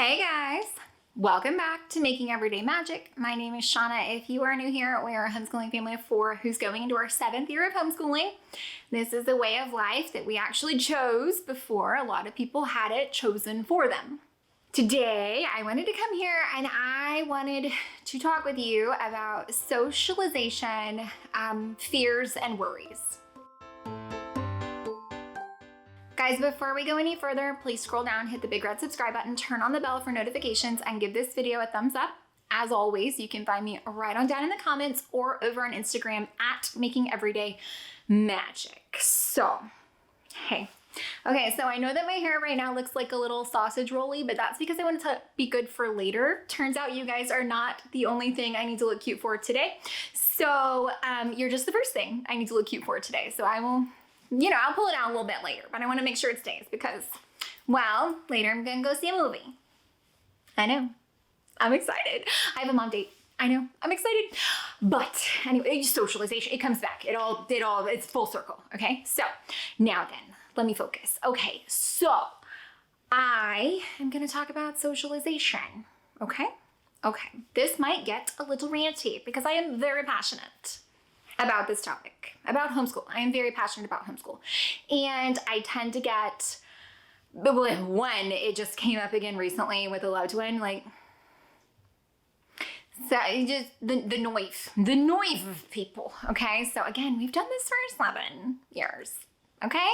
Hey guys, welcome back to Making Everyday Magic. My name is Shanna. If you are new here, we are a homeschooling family of 4 who's going into our 7th year of homeschooling. This is a way of life that we actually chose before a lot of people had it chosen for them. Today, I wanted to come here and I wanted to talk with you about socialization, fears, and worries. Guys, before we go any further, please scroll down, hit the big red subscribe button, turn on the bell for notifications, and give this video a thumbs up. As always, you can find me right on down in the comments or over on Instagram at Making Everyday Magic. So, hey. Okay, so I know that my hair right now looks like a little sausage rolly, but that's because I wanted to be good for later. Turns out you guys are not the only thing I need to look cute for today. So, you're just the first thing I need to look cute for today. So I will... I'll pull it out a little bit later, but I want to make sure it stays because, well, later I'm going to go see a movie. I know. I'm excited. I have a mom date. I know. I'm excited. But anyway, socialization, it comes back. It's full circle. Okay. So now then, let me focus. Okay. So I am going to talk about socialization. Okay. Okay. This might get a little ranty because I am very passionate about this topic, about homeschool. I am very passionate about homeschool. And I tend to get, one, it just came up again recently with a loved one, so just the noise of people, okay? So again, we've done this for 7 years, okay?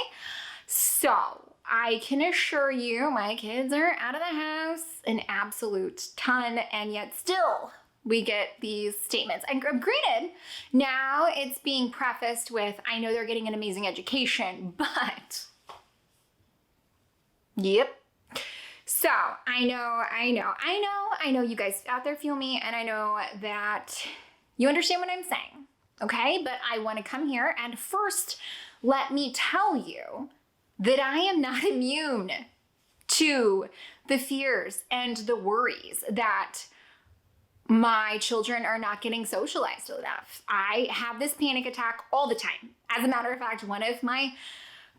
So I can assure you my kids are out of the house an absolute ton, and yet still we get these statements. And granted, now it's being prefaced with, I know they're getting an amazing education, but yep. So I know you guys out there feel me, and I know that you understand what I'm saying, okay? But I want to come here and first let me tell you that I am not immune to the fears and the worries that my children are not getting socialized enough. I have this panic attack all the time. As a matter of fact, one of my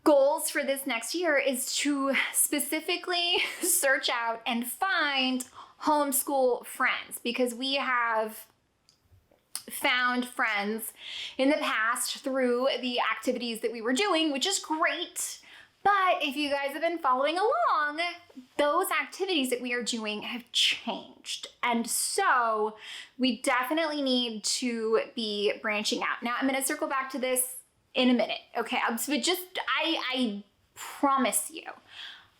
goals for this next year is to specifically search out and find homeschool friends, because we have found friends in the past through the activities that we were doing, which is great. But if you guys have been following along, those activities that we are doing have changed. And so we definitely need to be branching out. Now, I'm going to circle back to this in a minute. Okay. But I promise you,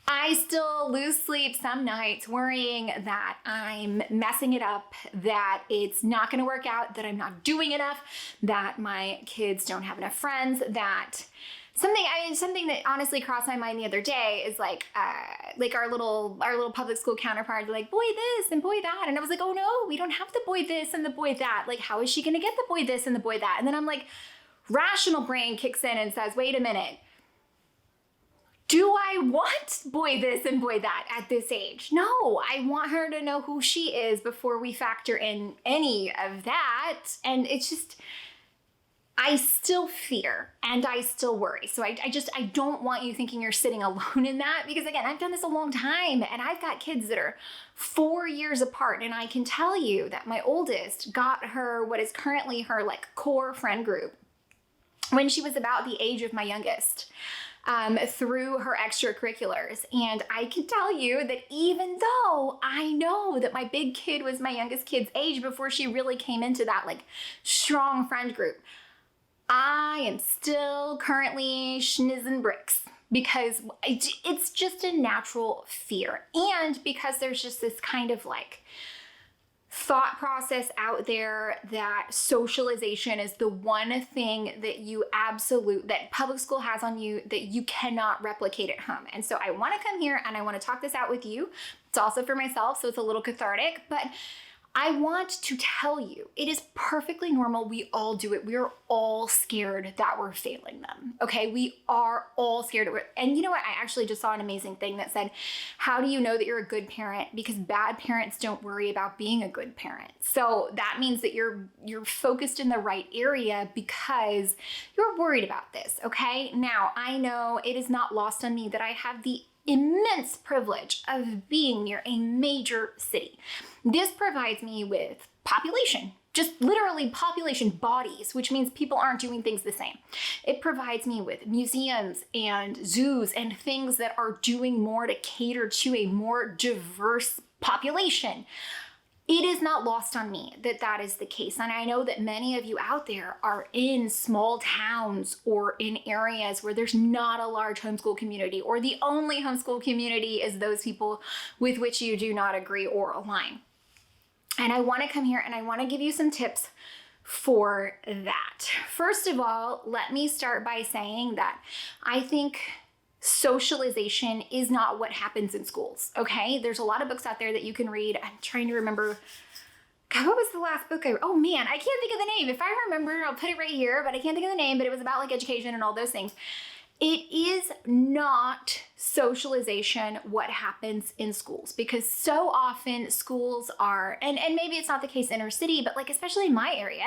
I still lose sleep some nights worrying that I'm messing it up, that it's not going to work out, that I'm not doing enough, that my kids don't have enough friends, that something that honestly crossed my mind the other day is like our little public school counterparts are like, boy this and boy that. And I was like, oh no, we don't have the boy this and the boy that. Like, how is she going to get the boy this and the boy that? And then I'm like, rational brain kicks in and says, wait a minute. Do I want boy this and boy that at this age? No, I want her to know who she is before we factor in any of that. And it's just, I still fear and I still worry. So I don't want you thinking you're sitting alone in that, because again, I've done this a long time and I've got kids that are 4 years apart. And I can tell you that my oldest got her, what is currently her core friend group, when she was about the age of my youngest, through her extracurriculars. And I can tell you that even though I know that my big kid was my youngest kid's age before she really came into that strong friend group, I am still currently schnizzing bricks because it's just a natural fear. And because there's just this kind of thought process out there that socialization is the one thing that public school has on you that you cannot replicate at home. And so I want to come here and I want to talk this out with you. It's also for myself, so it's a little cathartic, but I want to tell you, it is perfectly normal. We all do it. We are all scared that we're failing them. Okay. We are all scared of it. And you know what? I actually just saw an amazing thing that said, how do you know that you're a good parent? Because bad parents don't worry about being a good parent. So that means that you're focused in the right area because you're worried about this. Okay. Now I know it is not lost on me that I have the immense privilege of being near a major city. This provides me with population, just literally population bodies, which means people aren't doing things the same. It provides me with museums and zoos and things that are doing more to cater to a more diverse population. It is not lost on me that that is the case. And I know that many of you out there are in small towns or in areas where there's not a large homeschool community, or the only homeschool community is those people with which you do not agree or align. And I want to come here and I want to give you some tips for that. First of all, let me start by saying that I think socialization is not what happens in schools, okay? There's a lot of books out there that you can read. I'm trying to remember, God, what was the last book I read? Oh man, I can't think of the name. If I remember, I'll put it right here, but I can't think of the name, but it was about like education and all those things. It is not socialization what happens in schools, because so often schools are, and maybe it's not the case inner city, but like especially in my area,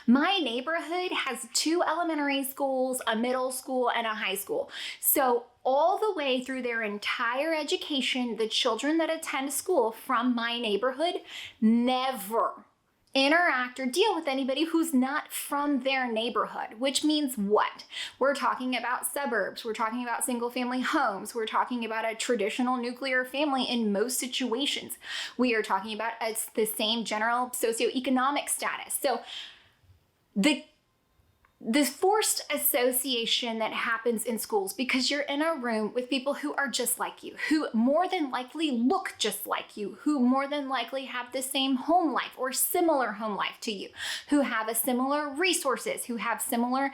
my neighborhood has 2 elementary schools, a middle school, and a high school. So all the way through their entire education, the children that attend school from my neighborhood never interact or deal with anybody who's not from their neighborhood, which means what? We're talking about suburbs, we're talking about single family homes, we're talking about a traditional nuclear family in most situations. We are talking about the same general socioeconomic status. So the forced association that happens in schools, because you're in a room with people who are just like you, who more than likely look just like you, who more than likely have the same home life or similar home life to you, who have a similar resources, who have similar,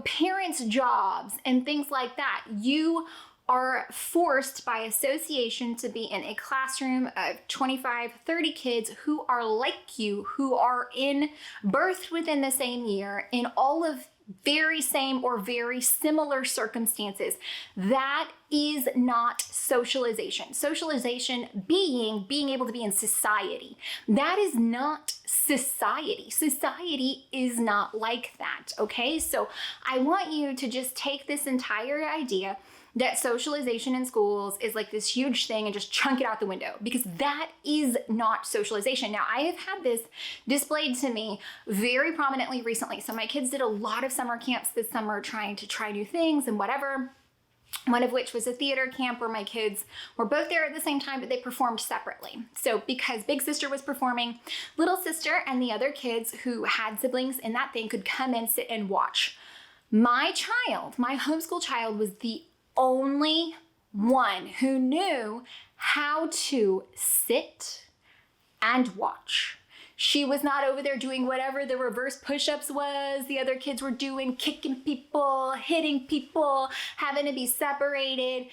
parents' jobs and things like that. You are forced by association to be in a classroom of 25, 30 kids who are like you, who are birthed within the same year, in all of very same or very similar circumstances. That is not socialization. Socialization being able to be in society. That is not society. Society is not like that, okay? So I want you to just take this entire idea that socialization in schools is like this huge thing and just chunk it out the window, because that is not socialization. Now, I have had this displayed to me very prominently recently. So my kids did a lot of summer camps this summer trying to try new things and whatever. One of which was a theater camp where my kids were both there at the same time, but they performed separately. So because big sister was performing, little sister and the other kids who had siblings in that thing could come and sit and watch. My homeschool child, was the only one who knew how to sit and watch. She was not over there doing whatever the reverse push-ups was. The other kids were doing, kicking people, hitting people, having to be separated.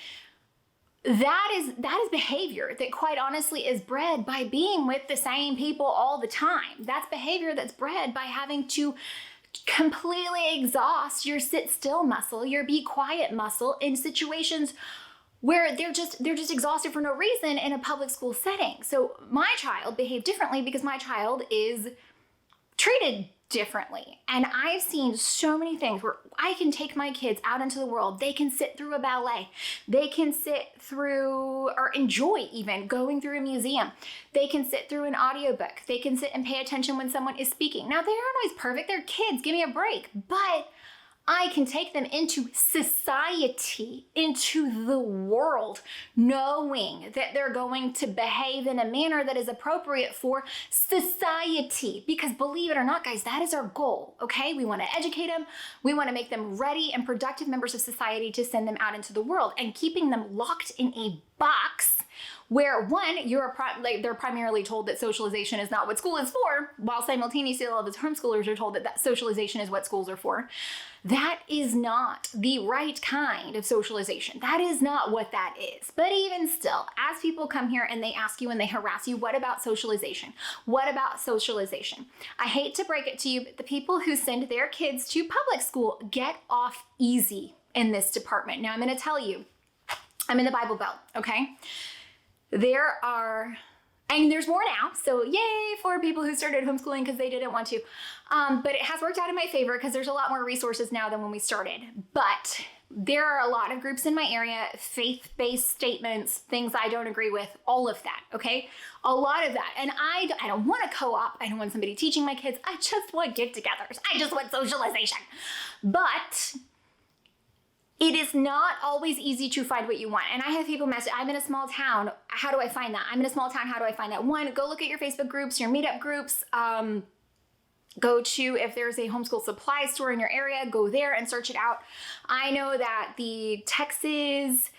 That is behavior that quite honestly is bred by being with the same people all the time. That's behavior that's bred by having to completely exhaust your sit still muscle, your be quiet muscle in situations where they're just exhausted for no reason in a public school setting. So my child behaved differently because my child is treated differently. And I've seen so many things where I can take my kids out into the world. They can sit through a ballet. They can sit through or enjoy even going through a museum. They can sit through an audiobook. They can sit and pay attention when someone is speaking. Now, they aren't always perfect. They're kids. Give me a break. But I can take them into society, into the world, knowing that they're going to behave in a manner that is appropriate for society. Because believe it or not, guys, that is our goal, okay? We want to educate them. We want to make them ready and productive members of society to send them out into the world. And keeping them locked in a box where, one, they're primarily told that socialization is not what school is for, while simultaneously all of us homeschoolers are told that socialization is what schools are for. That is not the right kind of socialization. That is not what that is. But even still, as people come here and they ask you and they harass you, what about socialization? What about socialization? I hate to break it to you, but the people who send their kids to public school get off easy in this department. Now, I'm going to tell you, I'm in the Bible Belt, okay? There are And there's more now, so yay for people who started homeschooling because they didn't want to. But it has worked out in my favor because there's a lot more resources now than when we started. But there are a lot of groups in my area, faith-based statements, things I don't agree with, all of that, okay? A lot of that. And I don't want a co-op. I don't want somebody teaching my kids. I just want get-togethers. I just want socialization. But it is not always easy to find what you want. And I have people message, I'm in a small town. How do I find that? I'm in a small town. How do I find that? One, go look at your Facebook groups, your meetup groups. Go to, if there's a homeschool supply store in your area, go there and search it out. I know that the Texas,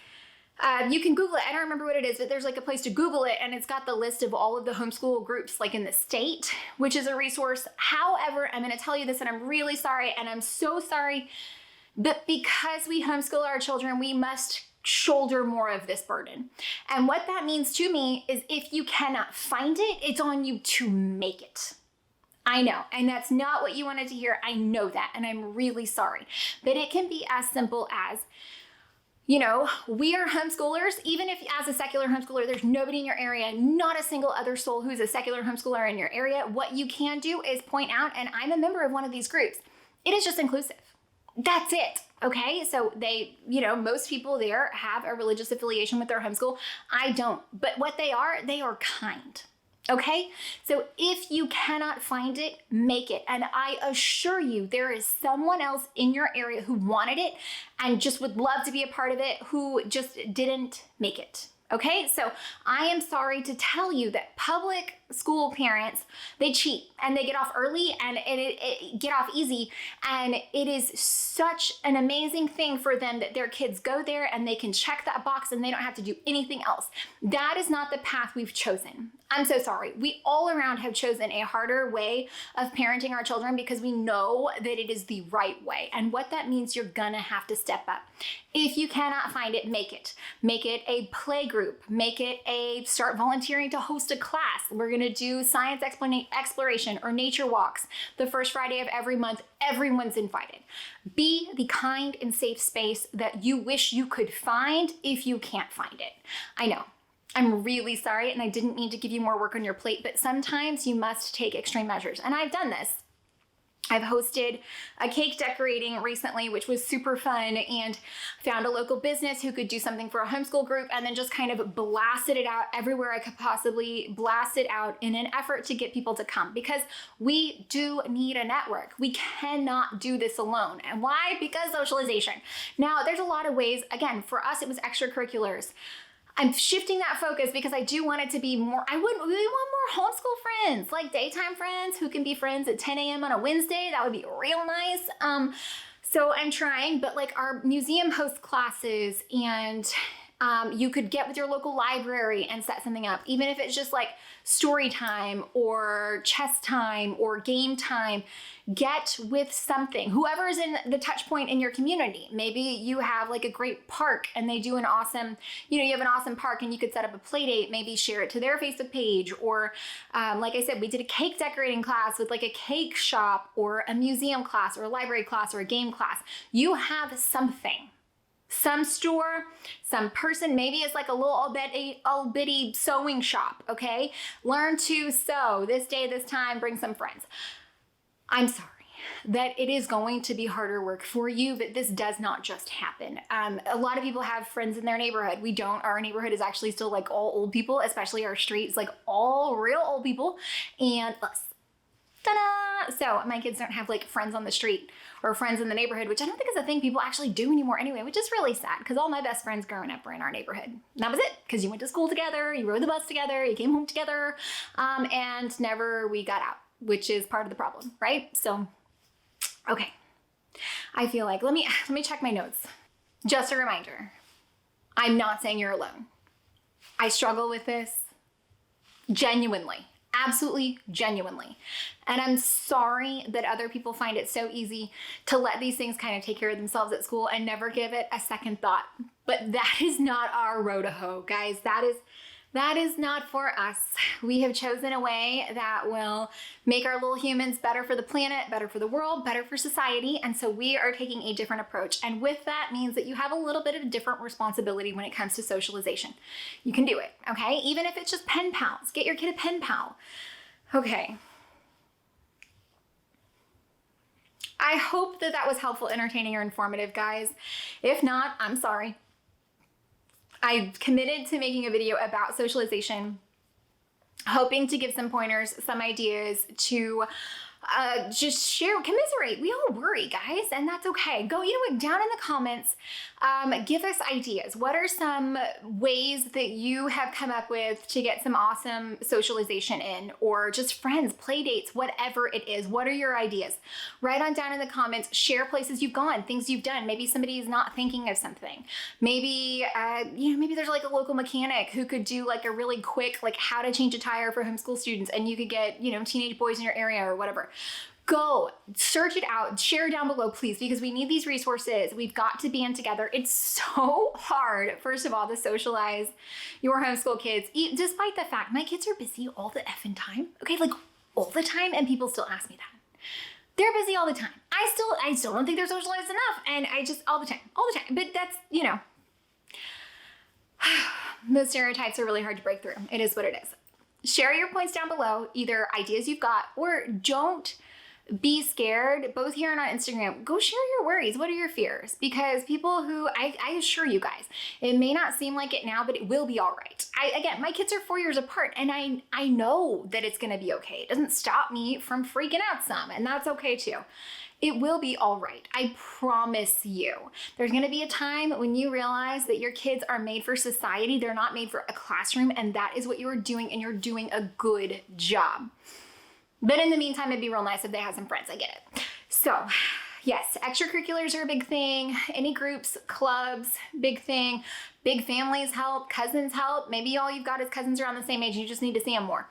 you can Google it. I don't remember what it is, but there's like a place to Google it and it's got the list of all of the homeschool groups like in the state, which is a resource. However, I'm going to tell you this and I'm really sorry. And I'm so sorry. But because we homeschool our children, we must shoulder more of this burden. And what that means to me is if you cannot find it, it's on you to make it. I know, and that's not what you wanted to hear. I know that, and I'm really sorry. But it can be as simple as, you know, we are homeschoolers. Even if as a secular homeschooler, there's nobody in your area, not a single other soul who's a secular homeschooler in your area, what you can do is point out, and I'm a member of one of these groups, it is just inclusive. That's it. Okay. So they, you know, most people there have a religious affiliation with their homeschool. I don't, but what they are kind. Okay. So if you cannot find it, make it. And I assure you, there is someone else in your area who wanted it and just would love to be a part of it who just didn't make it. Okay, so I am sorry to tell you that public school parents, they cheat and they get off early and it get off easy. And it is such an amazing thing for them that their kids go there and they can check that box and they don't have to do anything else. That is not the path we've chosen. I'm so sorry. We all around have chosen a harder way of parenting our children because we know that it is the right way. And what that means, you're gonna have to step up. If you cannot find it, make it. Make it a play group. Make it start volunteering to host a class. We're gonna do science exploration or nature walks the first Friday of every month. Everyone's invited. Be the kind and safe space that you wish you could find if you can't find it. I know. I'm really sorry, and I didn't mean to give you more work on your plate, but sometimes you must take extreme measures, and I've done this. I've hosted a cake decorating recently, which was super fun, and found a local business who could do something for a homeschool group and then just kind of blasted it out everywhere I could possibly blast it out in an effort to get people to come because we do need a network. We cannot do this alone. And why? Because socialization. Now, there's a lot of ways. Again, for us, it was extracurriculars. I'm shifting that focus because I do want it to be more, we want more homeschool friends, like daytime friends who can be friends at 10 a.m. on a Wednesday. That would be real nice. So I'm trying, but like our museum host classes and you could get with your local library and set something up, even if it's just like story time or chess time or game time. Get with something. Whoever is in the touch point in your community. Maybe you have like a great park and they do an awesome, you have an awesome park and you could set up a play date, maybe share it to their Facebook page. Or like I said, we did a cake decorating class with like a cake shop or a museum class or a library class or a game class. You have something. Some store, some person, maybe it's like a little old bitty sewing shop, okay? Learn to sew this day, this time, bring some friends. I'm sorry that it is going to be harder work for you, but this does not just happen. A lot of people have friends in their neighborhood. We don't. Our neighborhood is actually still like all old people, especially our streets, like all real old people and us. Ta-da! So my kids don't have like friends on the street or friends in the neighborhood, which I don't think is a thing people actually do anymore anyway, which is really sad because all my best friends growing up were in our neighborhood. And that was it, because you went to school together, you rode the bus together, you came home together, and never we got out, which is part of the problem, right? So, okay. I feel like, let me check my notes. Just a reminder, I'm not saying you're alone. I struggle with this genuinely. Absolutely, genuinely. And I'm sorry that other people find it so easy to let these things kind of take care of themselves at school and never give it a second thought. But that is not our road to hoe, guys. That is That is not for us. We have chosen a way that will make our little humans better for the planet, better for the world, better for society. And so we are taking a different approach. And with that means that you have a little bit of a different responsibility when it comes to socialization. You can do it, okay? Even if it's just pen pals, get your kid a pen pal. Okay. I hope that that was helpful, entertaining, or informative, guys. If not, I'm sorry. I committed to making a video about socialization, hoping to give some pointers, some ideas to just share, commiserate. We all worry, guys, and that's okay. Go, you know what, down in the comments, give us ideas. What are some ways that you have come up with to get some awesome socialization in, or just friends, play dates, whatever it is? What are your ideas? Write on down in the comments, share places you've gone, things you've done. Maybe somebody is not thinking of something. Maybe, maybe there's like a local mechanic who could do like a really quick, like how to change a tire for homeschool students, and you could get, teenage boys in your area or whatever. Go search it out, share down below, please, because we need these resources. We've got to band together. It's so hard, first of all, to socialize your homeschool kids, despite the fact my kids are busy all the effing time. Okay, like all the time, and people still ask me that. They're busy all the time. I still don't think they're socialized enough, and I just all the time. But that's, those stereotypes are really hard to break through. It is what it is. Share your points down below, either ideas you've got, or don't be scared. Both here and on Instagram, go share your worries. What are your fears? Because people who, I assure you guys, it may not seem like it now, but it will be all right. Again, my kids are 4 years apart, and I know that it's going to be okay. It doesn't stop me from freaking out some, and that's okay too. It will be all right. I promise you. There's going to be a time when you realize that your kids are made for society. They're not made for a classroom, and that is what you are doing, and you're doing a good job. But in the meantime, it'd be real nice if they had some friends. I get it. So yes, extracurriculars are a big thing. Any groups, clubs, big thing. Big families help. Cousins help. Maybe all you've got is cousins around the same age. You just need to see them more.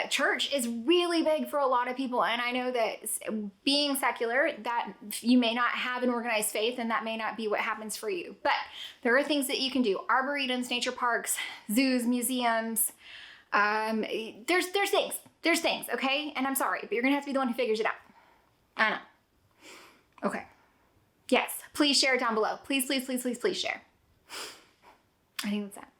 Church is really big for a lot of people. And I know that being secular, that you may not have an organized faith, and that may not be what happens for you. But there are things that you can do. Arboretums, nature parks, zoos, museums. There's things, okay? And I'm sorry, but you're gonna have to be the one who figures it out. I know. Okay. Yes, please share it down below. Please, please, please, please, please share. I think that's that.